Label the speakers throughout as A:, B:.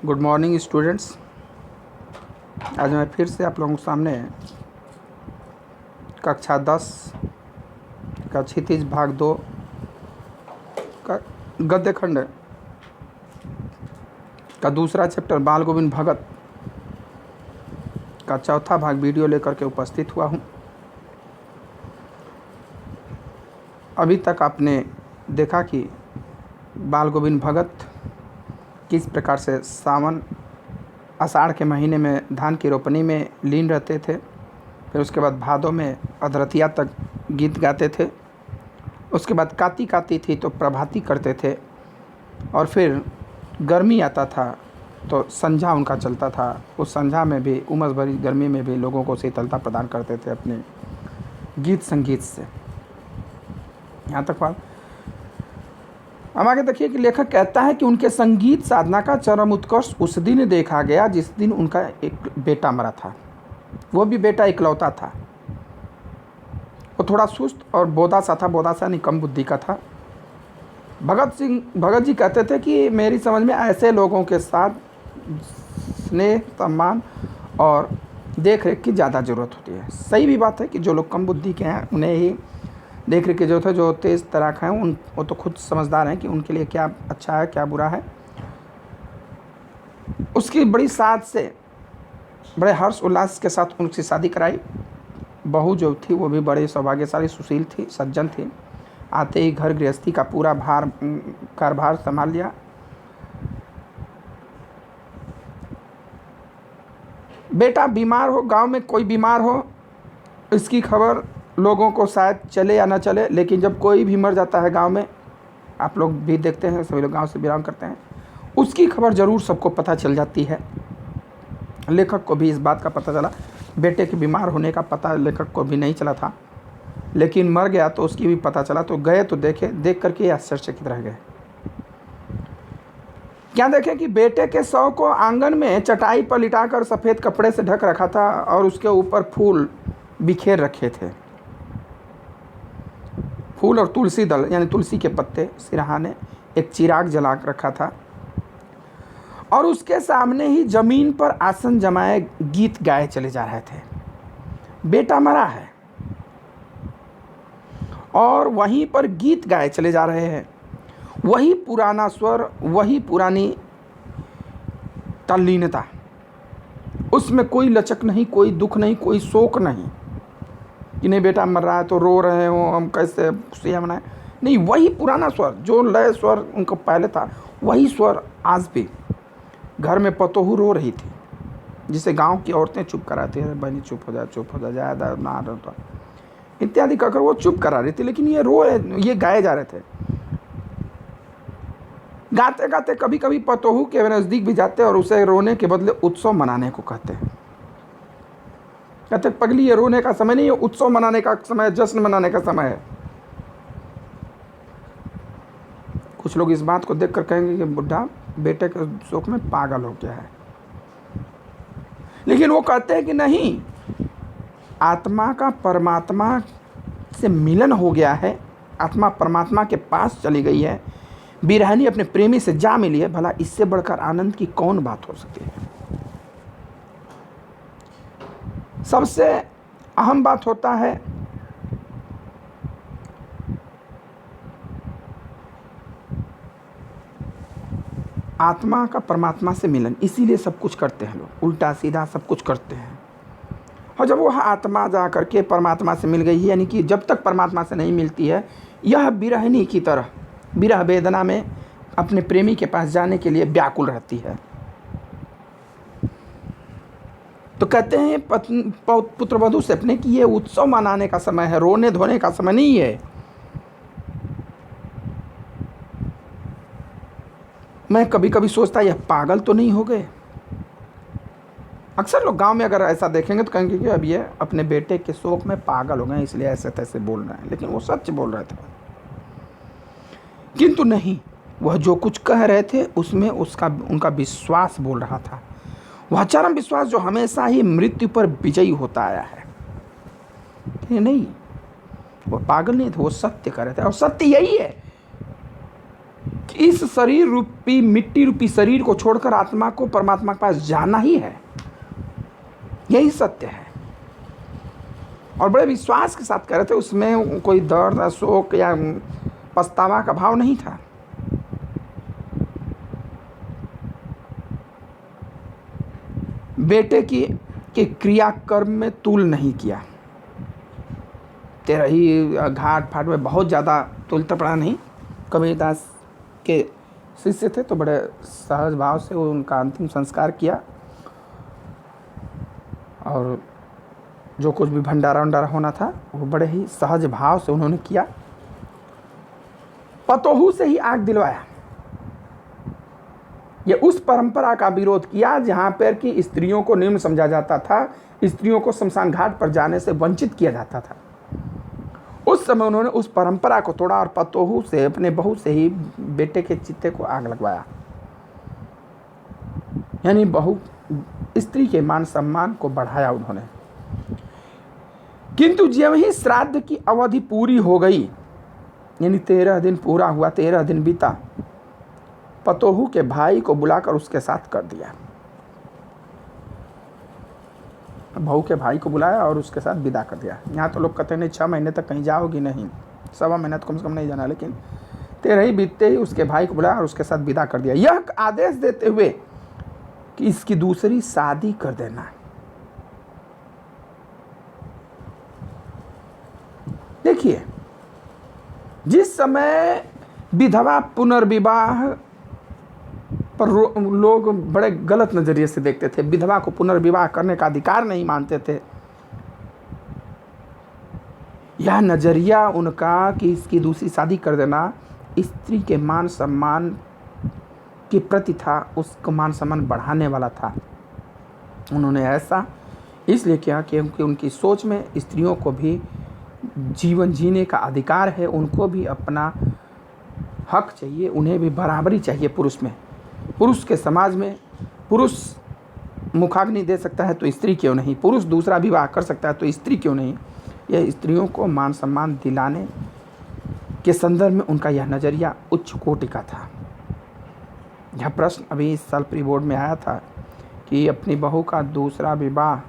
A: Good morning students. आज मैं फिर से आप लोगों के सामने कक्षा 10 का क्षितिज भाग 2 का गद्य खंड का दूसरा चैप्टर बाल गोविंद भगत का चौथा भाग वीडियो लेकर के उपस्थित हुआ हूँ। अभी तक आपने देखा कि बाल गोविंद भगत किस प्रकार से सावन आषाढ़ के महीने में धान की रोपनी में लीन रहते थे, फिर उसके बाद भादों में अधरतिया तक गीत गाते थे, उसके बाद काती काती थी तो प्रभाती करते थे, और फिर गर्मी आता था तो संझा उनका चलता था। उस संझा में भी उमस भरी गर्मी में भी लोगों को शीतलता प्रदान करते थे अपने गीत संगीत से। यहाँ तक बात। अब आगे देखिए कि लेखक कहता है कि उनके संगीत साधना का चरम उत्कर्ष उस दिन देखा गया जिस दिन उनका एक बेटा मरा था। वो भी बेटा इकलौता था। वो थोड़ा सुस्त और बोधा सा था, बोधा सा नहीं, कम बुद्धि का था। भगत जी कहते थे कि मेरी समझ में ऐसे लोगों के साथ स्नेह, सम्मान और देख रेख की ज़्यादा ज़रूरत होती है। सही भी बात है कि जो लोग कम बुद्धि के हैं उन्हें ही देख रेख की जरूरत है। जो तेज़ तराक हैं वो तो खुद समझदार हैं कि उनके लिए क्या अच्छा है क्या बुरा है। उसकी बड़ी साथ से बड़े हर्ष उल्लास के साथ उनकी शादी कराई। बहू जो थी वो भी बड़े सौभाग्यशाली, सुशील थी, सज्जन थी। आते ही घर गृहस्थी का पूरा कारभार संभाल लिया। बेटा बीमार हो, गांव में कोई बीमार हो, इसकी खबर लोगों को शायद चले या ना चले, लेकिन जब कोई भी मर जाता है गांव में, आप लोग भी देखते हैं, सभी लोग गांव से बिलोंग करते हैं, उसकी खबर ज़रूर सबको पता चल जाती है। लेखक को भी इस बात का पता चला। बेटे के बीमार होने का पता लेखक को भी नहीं चला था, लेकिन मर गया तो उसकी भी पता चला। तो गए तो देख करके आश्चर्यचकित रह गए। क्या देखें कि बेटे के शव को आंगन में चटाई पर लिटाकर सफ़ेद कपड़े से ढक रखा था और उसके ऊपर फूल बिखेर रखे थे। फूल और तुलसी दल यानी तुलसी के पत्ते सिरहाने, एक चिराग जला रखा था, और उसके सामने ही जमीन पर आसन जमाए गीत गाए चले जा रहे थे। बेटा मरा है और वहीं पर गीत गाए चले जा रहे हैं। वही पुराना स्वर, वही पुरानी तल्लीनता, उसमें कोई लचक नहीं, कोई दुख नहीं, कोई शोक नहीं कि नहीं बेटा मर रहा है तो रो रहे हो, हम कैसे खुशियाँ मनाएं। नहीं, वही पुराना स्वर, जो लय स्वर उनको पहले था, वही स्वर आज भी। घर में पतोहू रो रही थी, जिसे गांव की औरतें चुप कराती हैं, बहनी चुप हो जा ज़्यादा ना रोता इत्यादि कहकर वो चुप करा रही थी, लेकिन ये गाए जा रहे थे। गाते गाते कभी कभी पतोहू के नज़दीक भी जाते और उसे रोने के बदले उत्सव मनाने को कहते हैं। कहते पगली, ये रोने का समय नहीं है, उत्सव मनाने का समय है, जश्न मनाने का समय है। कुछ लोग इस बात को देखकर कहेंगे कि बुढ़ा बेटे के शोक में पागल हो गया है, लेकिन वो कहते हैं कि नहीं, आत्मा का परमात्मा से मिलन हो गया है, आत्मा परमात्मा के पास चली गई है, बिरहनी अपने प्रेमी से जा मिली है। भला इससे बढ़कर आनंद की कौन बात हो सकती है। सबसे अहम बात होता है आत्मा का परमात्मा से मिलन। इसीलिए सब कुछ करते हैं लोग, उल्टा सीधा सब कुछ करते हैं। और जब वह आत्मा जा करके परमात्मा से मिल गई है, यानी कि जब तक परमात्मा से नहीं मिलती है, यह बिरहनी की तरह विरह वेदना में अपने प्रेमी के पास जाने के लिए व्याकुल रहती है। तो कहते हैं पुत्र वधू से अपने कि ये उत्सव मनाने का समय है, रोने धोने का समय नहीं है। मैं कभी कभी सोचता यह पागल तो नहीं हो गए। अक्सर लोग गांव में अगर ऐसा देखेंगे तो कहेंगे कि अब ये अपने बेटे के शोक में पागल हो गए, इसलिए ऐसे तैसे बोल रहे हैं, लेकिन वो सच बोल रहे थे। किंतु नहीं, वह जो कुछ कह रहे थे उसमें उनका विश्वास बोल रहा था। वह चरम विश्वास जो हमेशा ही मृत्यु पर विजयी होता आया है। नहीं, वो पागल नहीं थे, वो सत्य कर रहे थे। और सत्य यही है कि इस शरीर रूपी मिट्टी रूपी शरीर को छोड़कर आत्मा को परमात्मा के पास जाना ही है। यही सत्य है। और बड़े विश्वास के साथ कह रहे थे, उसमें कोई दर्द, शोक या पछतावा का भाव नहीं था। बेटे की के क्रियाकर्म में तूल नहीं किया। तेरा ही घाट फाट में बहुत ज़्यादा तुलता पड़ा नहीं। कबीरदास के शिष्य थे तो बड़े सहज भाव से उनका अंतिम संस्कार किया, और जो कुछ भी भंडारा वंडारा होना था वो बड़े ही सहज भाव से उन्होंने किया। पतोहू से ही आग दिलवाया। ये उस परंपरा का विरोध किया जहां पर कि स्त्रियों को निम्न समझा जाता था, स्त्रियों को शमशान घाट पर जाने से वंचित किया जाता था। उस समय उन्होंने उस परंपरा को तोड़ा और पतोहू से, अपने बहू से ही बेटे के चित्ते को आग लगवाया। यानी बहू स्त्री के मान सम्मान को बढ़ाया उन्होंने। किंतु जब ही श्राद्ध की अवधि पूरी हो गई, यानी 13 दिन पूरा हुआ, 13 दिन बीता, पतोहू के भाई को बुलाकर उसके साथ कर दिया। बहू के भाई को बुलाया और उसके साथ विदा कर दिया। यहाँ तो लोग कहते हैं नहीं 6 महीने तक कहीं जाओगी नहीं, 1.25 महीने तो कम से कम नहीं जाना, लेकिन 13 ही बीतते ही उसके भाई को बुलाया और उसके साथ विदा कर दिया, यह आदेश देते हुए कि इसकी दूसरी शादी कर देना। देखिए, जिस समय विधवा पुनर्विवाह पर लोग बड़े गलत नजरिए से देखते थे, विधवा को पुनर्विवाह करने का अधिकार नहीं मानते थे, यह नजरिया उनका कि इसकी दूसरी शादी कर देना स्त्री के मान सम्मान के प्रति था, उसका मान सम्मान बढ़ाने वाला था। उन्होंने ऐसा इसलिए किया क्योंकि उनकी सोच में स्त्रियों को भी जीवन जीने का अधिकार है, उनको भी अपना हक चाहिए, उन्हें भी बराबरी चाहिए पुरुष में। पुरुष के समाज में पुरुष मुखाग्नि दे सकता है तो स्त्री क्यों नहीं, पुरुष दूसरा विवाह कर सकता है तो स्त्री क्यों नहीं। यह स्त्रियों को मान सम्मान दिलाने के संदर्भ में उनका यह नज़रिया उच्च कोटि का था। यह प्रश्न अभी इस साल प्री बोर्ड में आया था कि अपनी बहू का दूसरा विवाह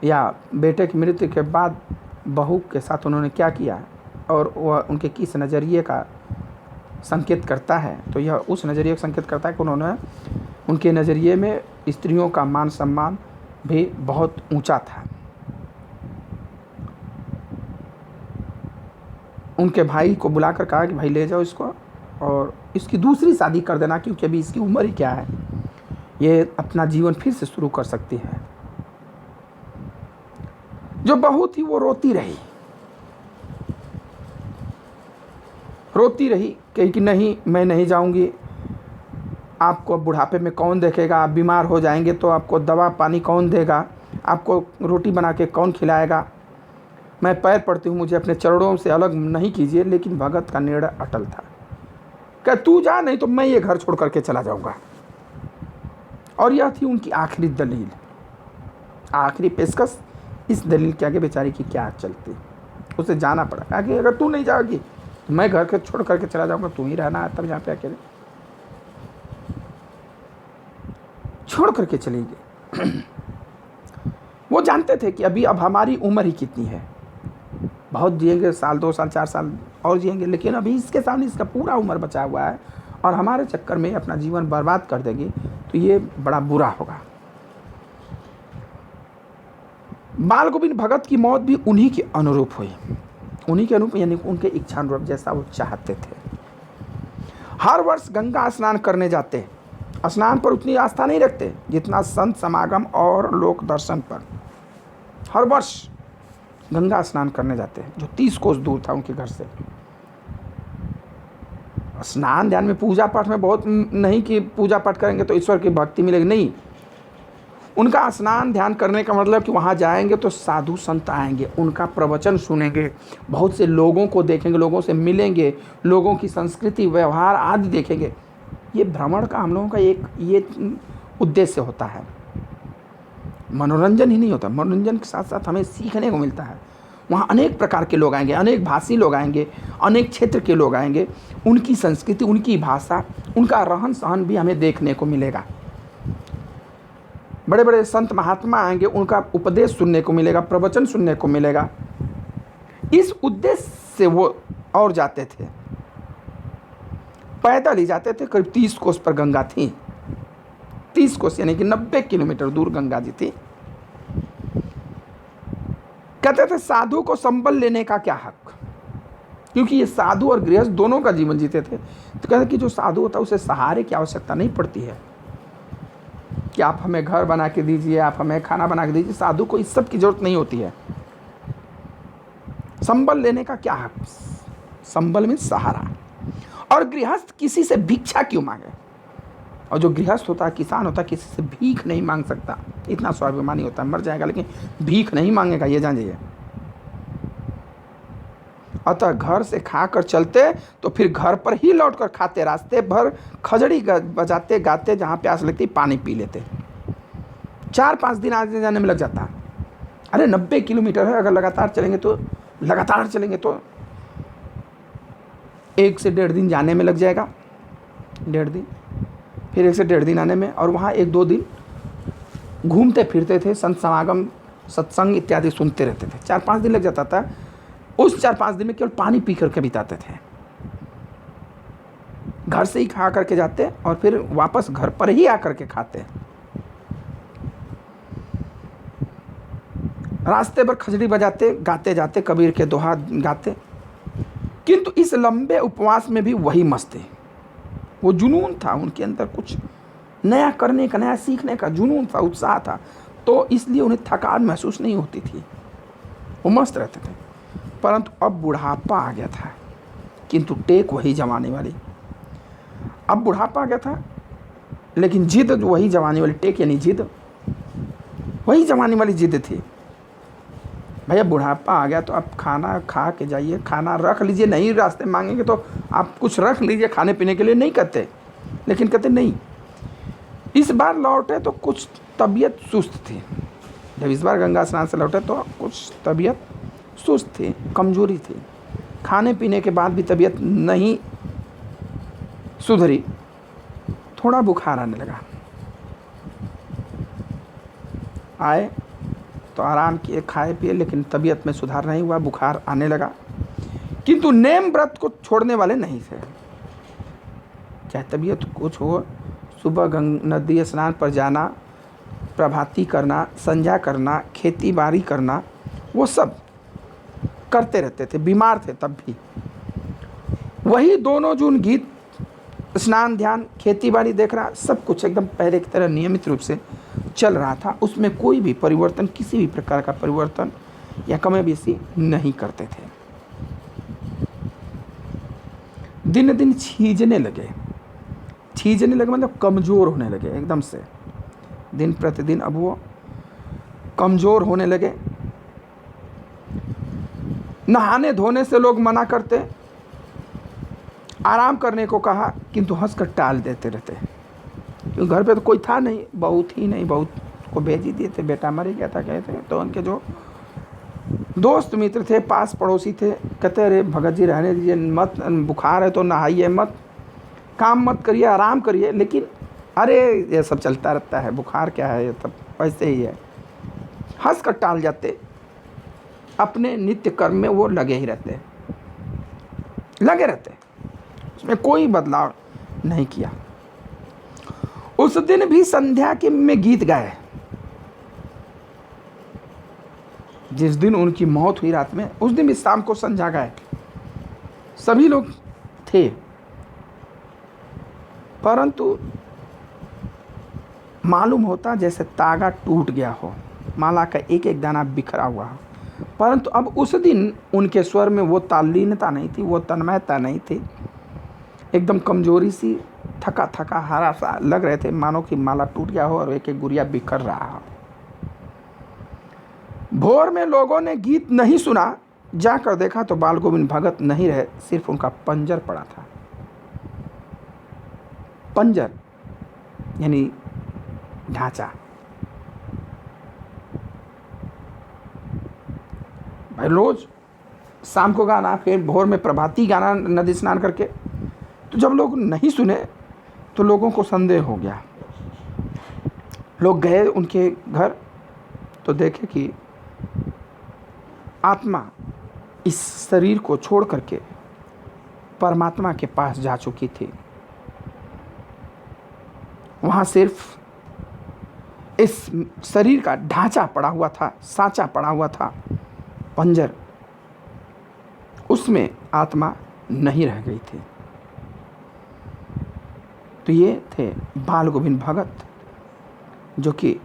A: या बेटे की मृत्यु के बाद बहू के साथ उन्होंने क्या किया और वह उनके किस नज़रिए का संकेत करता है। तो यह उस नज़रिए का संकेत करता है कि उन्होंने, उनके नज़रिए में स्त्रियों का मान सम्मान भी बहुत ऊंचा था। उनके भाई को बुलाकर कहा कि भाई ले जाओ इसको और इसकी दूसरी शादी कर देना, क्योंकि अभी इसकी उम्र ही क्या है, ये अपना जीवन फिर से शुरू कर सकती है। जो बहू थी वो रोती रही कि नहीं मैं नहीं जाऊंगी, आपको बुढ़ापे में कौन देखेगा, आप बीमार हो जाएंगे तो आपको दवा पानी कौन देगा, आपको रोटी बना के कौन खिलाएगा, मैं पैर पड़ती हूँ, मुझे अपने चरणों से अलग नहीं कीजिए। लेकिन भगत का निर्णय अटल था, क्या तू जा, नहीं तो मैं ये घर छोड़ करके चला जाऊंगा। और यह थी उनकी आखिरी दलील, आखिरी पेशकश। इस दलील के आगे बेचारी की क्या चलती, उसे जाना पड़ा। आगे अगर तू नहीं जाओगी तो मैं घर के छोड़ करके चला जाऊंगा, तू ही रहना है तब यहाँ पे अकेले। छोड़ करके चली गई। वो जानते थे कि अब हमारी उम्र ही कितनी है, बहुत जिएंगे, 1 साल 2 साल 4 साल और जिएंगे, लेकिन अभी इसके सामने इसका पूरा उम्र बचा हुआ है और हमारे चक्कर में अपना जीवन बर्बाद कर देगी तो ये बड़ा बुरा होगा। बाल गोविंद भगत की मौत भी उन्हीं के अनुरूप हुई, उन्हीं के अनुरूप, यानी उनके इच्छानुरूप, जैसा वो चाहते थे। हर वर्ष गंगा स्नान करने जाते, स्नान पर उतनी आस्था नहीं रखते जितना संत समागम और लोक दर्शन पर। हर वर्ष गंगा स्नान करने जाते हैं, जो 30 कोस दूर था उनके घर से। स्नान ध्यान में, पूजा पाठ में बहुत नहीं कि पूजा पाठ करेंगे तो ईश्वर की भक्ति मिलेगी, नहीं। उनका स्नान ध्यान करने का मतलब कि वहाँ जाएंगे तो साधु संत आएंगे, उनका प्रवचन सुनेंगे, बहुत से लोगों को देखेंगे, लोगों से मिलेंगे, लोगों की संस्कृति व्यवहार आदि देखेंगे। ये भ्रमण का हम लोगों का एक ये उद्देश्य होता है। मनोरंजन ही नहीं होता, मनोरंजन के साथ साथ हमें सीखने को मिलता है। वहाँ अनेक प्रकार के लोग आएंगे, अनेक भाषी लोग आएंगे, अनेक क्षेत्र के लोग आएंगे। उनकी संस्कृति, उनकी भाषा, उनका रहन सहन भी हमें देखने को मिलेगा। बड़े बड़े संत महात्मा आएंगे, उनका उपदेश सुनने को मिलेगा, प्रवचन सुनने को मिलेगा। इस उद्देश्य से वो और जाते थे, पैदल ही जाते थे। करीब 30 कोस पर गंगा थी, 30 कोस यानी कि 90 किलोमीटर दूर गंगा जी थी। कहते थे साधु को संबल लेने का क्या हक, क्योंकि ये साधु और गृहस्थ दोनों का जीवन जीते थे। तो कहते कि जो साधु होता है उसे सहारे की आवश्यकता नहीं पड़ती है कि आप हमें घर बना के दीजिए, आप हमें खाना बना के दीजिए। साधु को इस सब की जरूरत नहीं होती है। संबल लेने का क्या हक, संबल में सहारा। और गृहस्थ किसी से भिक्षा क्यों मांगे, और जो गृहस्थ होता है, किसान होता है, किसी से भीख नहीं मांग सकता। इतना स्वाभिमानी होता है, मर जाएगा लेकिन भीख नहीं मांगेगा, ये जानिए। अतः घर से खाकर चलते तो फिर घर पर ही लौटकर खाते, रास्ते भर खजड़ी बजाते गाते, जहाँ प्यास लगती पानी पी लेते। 4-5 दिन आने जाने में लग जाता। अरे 90 किलोमीटर है, अगर लगातार चलेंगे तो 1 से 1.5 दिन जाने में लग जाएगा, 1.5 दिन, फिर 1 से 1.5 दिन आने में, और वहाँ 1-2 दिन घूमते फिरते थे, संत समागम, सत्संग इत्यादि सुनते रहते थे। 4-5 दिन लग जाता था। उस 4-5 दिन में केवल पानी पी करके बिताते थे। घर से ही खा करके जाते और फिर वापस घर पर ही आकर के खाते। रास्ते पर खजड़ी बजाते, गाते जाते, कबीर के दोहा गाते। किंतु इस लंबे उपवास में भी वही मस्त थे। वो जुनून था उनके अंदर, कुछ नया करने का, नया सीखने का जुनून था, उत्साह था। तो इसलिए उन्हें थकान महसूस नहीं होती थी, वो मस्त रहते थे। परंतु अब बुढ़ापा आ गया था, किंतु टेक वही जवानी वाली। अब बुढ़ापा आ गया था, लेकिन जिद जो वही जवानी वाली, टेक यानी जिद, वही जवानी वाली जिद थी। भैया बुढ़ापा आ गया तो आप खाना खा के जाइए, खाना रख लीजिए। नहीं रास्ते मांगेंगे तो आप कुछ रख लीजिए खाने पीने के लिए, नहीं कहते। लेकिन कहते नहीं। इस बार लौटे तो कुछ तबीयत सुस्त थी। जब इस बार गंगा स्नान से लौटे तो कुछ तबीयत सुस्त थी, कमजोरी थी। खाने पीने के बाद भी तबीयत नहीं सुधरी, थोड़ा बुखार आने लगा। आए तो आराम किए, खाए पिए, लेकिन तबीयत में सुधार नहीं हुआ, बुखार आने लगा। किंतु नेम व्रत को छोड़ने वाले नहीं थे। चाहे तबीयत कुछ हो, सुबह नदी स्नान पर जाना, प्रभाती करना, संध्या करना, खेती बाड़ी करना, वो सब करते रहते थे। बीमार थे तब भी। वही दोनों जून गीत, स्नान, ध्यान, खेती बाड़ी देखना, सब कुछ एकदम पहले की तरह नियमित रूप से चल रहा था। उसमें कोई भी परिवर्तन, किसी भी प्रकार का परिवर्तन या कमी बेसी नहीं करते थे। दिन दिन छीजने लगे मतलब कमज़ोर होने लगे एकदम से। दिन प्रतिदिन अब वो कमज़ोर होने लगे। नहाने धोने से लोग मना करते, आराम करने को कहा, किंतु हंसकर टाल देते रहते। क्योंकि घर पे तो कोई था नहीं, बहुत को भेज ही दिए थे, बेटा मर गया था कहते। तो उनके जो दोस्त मित्र थे, पास पड़ोसी थे, कहते अरे भगत जी रहने दीजिए, मत, बुखार है तो नहाइए मत, काम मत करिए, आराम करिए। लेकिन अरे ये सब चलता रहता है, बुखार क्या है, ये तब वैसे ही है। हंस कर टाल जाते। अपने नित्य कर्म में वो लगे रहते, उसमें कोई बदलाव नहीं किया। उस दिन भी संध्या के में गीत गाए। जिस दिन उनकी मौत हुई रात में, उस दिन भी शाम को संध्या गाए। सभी लोग थे, परंतु मालूम होता जैसे तागा टूट गया हो, माला का एक एक दाना बिखरा हुआ हो। परंतु अब उस दिन उनके स्वर में वो तालीनता नहीं थी, वो तन्मयता नहीं थी। एकदम कमजोरी सी, थका थका हारा सा लग रहे थे, मानो कि माला टूट गया हो और एक एक गुड़िया बिखर रहा हो। भोर में लोगों ने गीत नहीं सुना, जाकर देखा तो बाल गोविंद भगत नहीं रहे, सिर्फ उनका पंजर पड़ा था। पंजर यानी ढांचा। भाई रोज़ शाम को गाना, फिर भोर में प्रभाती गाना नदी स्नान करके। तो जब लोग नहीं सुने तो लोगों को संदेह हो गया। लोग गए उनके घर तो देखे कि आत्मा इस शरीर को छोड़ करके परमात्मा के पास जा चुकी थी। वहाँ सिर्फ इस शरीर का ढांचा पड़ा हुआ था, सांचा पड़ा हुआ था, पंजर, उसमें आत्मा नहीं रह गई थी। तो ये थे बाल गोविंद भगत, जो कि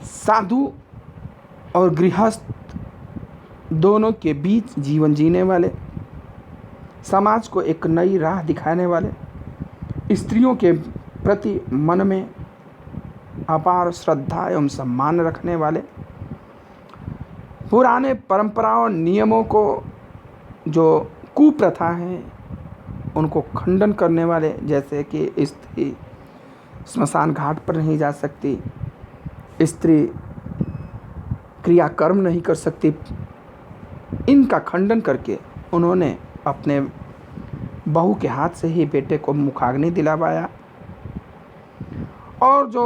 A: साधु और गृहस्थ दोनों के बीच जीवन जीने वाले, समाज को एक नई राह दिखाने वाले, स्त्रियों के प्रति मन में अपार श्रद्धा एवं सम्मान रखने वाले, पुराने परंपराओं नियमों को जो कुप्रथा हैं उनको खंडन करने वाले, जैसे कि स्त्री स्मशान घाट पर नहीं जा सकती, स्त्री क्रियाकर्म नहीं कर सकती, इनका खंडन करके उन्होंने अपने बहू के हाथ से ही बेटे को मुखाग्नि दिलावाया। और जो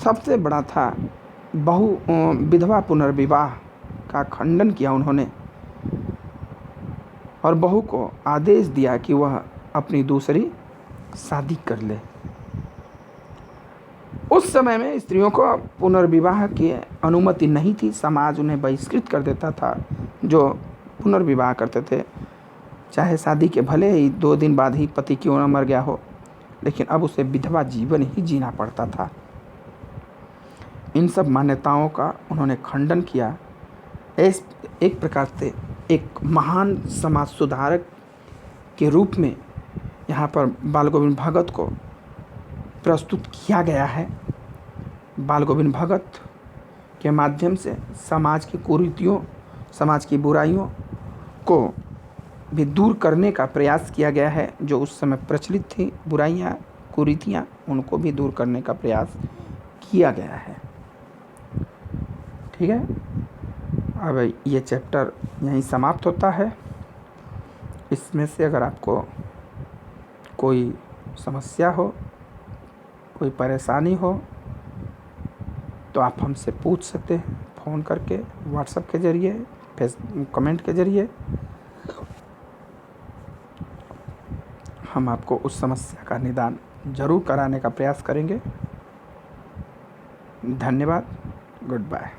A: सबसे बड़ा था, विधवा पुनर्विवाह का खंडन किया उन्होंने और बहू को आदेश दिया कि वह अपनी दूसरी शादी कर ले। उस समय में स्त्रियों को पुनर्विवाह की अनुमति नहीं थी, समाज उन्हें बहिष्कृत कर देता था जो पुनर्विवाह करते थे, चाहे शादी के भले ही 2 दिन बाद ही पति क्यों न मर गया हो, लेकिन अब उसे विधवा जीवन ही जीना पड़ता था। इन सब मान्यताओं का उन्होंने खंडन किया। एक प्रकार से एक महान समाज सुधारक के रूप में यहाँ पर बाल गोविंद भगत को प्रस्तुत किया गया है। बाल गोविंद भगत के माध्यम से समाज की कुरीतियों, समाज की बुराइयों को भी दूर करने का प्रयास किया गया है। जो उस समय प्रचलित थी बुराइयाँ, कुरीतियाँ, उनको भी दूर करने का प्रयास किया गया है। ठीक है, अब ये चैप्टर यहीं समाप्त होता है। इसमें से अगर आपको कोई समस्या हो, कोई परेशानी हो, तो आप हमसे पूछ सकते हैं फ़ोन करके, व्हाट्सएप के ज़रिए, कमेंट के ज़रिए। हम आपको उस समस्या का निदान ज़रूर कराने का प्रयास करेंगे। धन्यवाद, गुड बाय।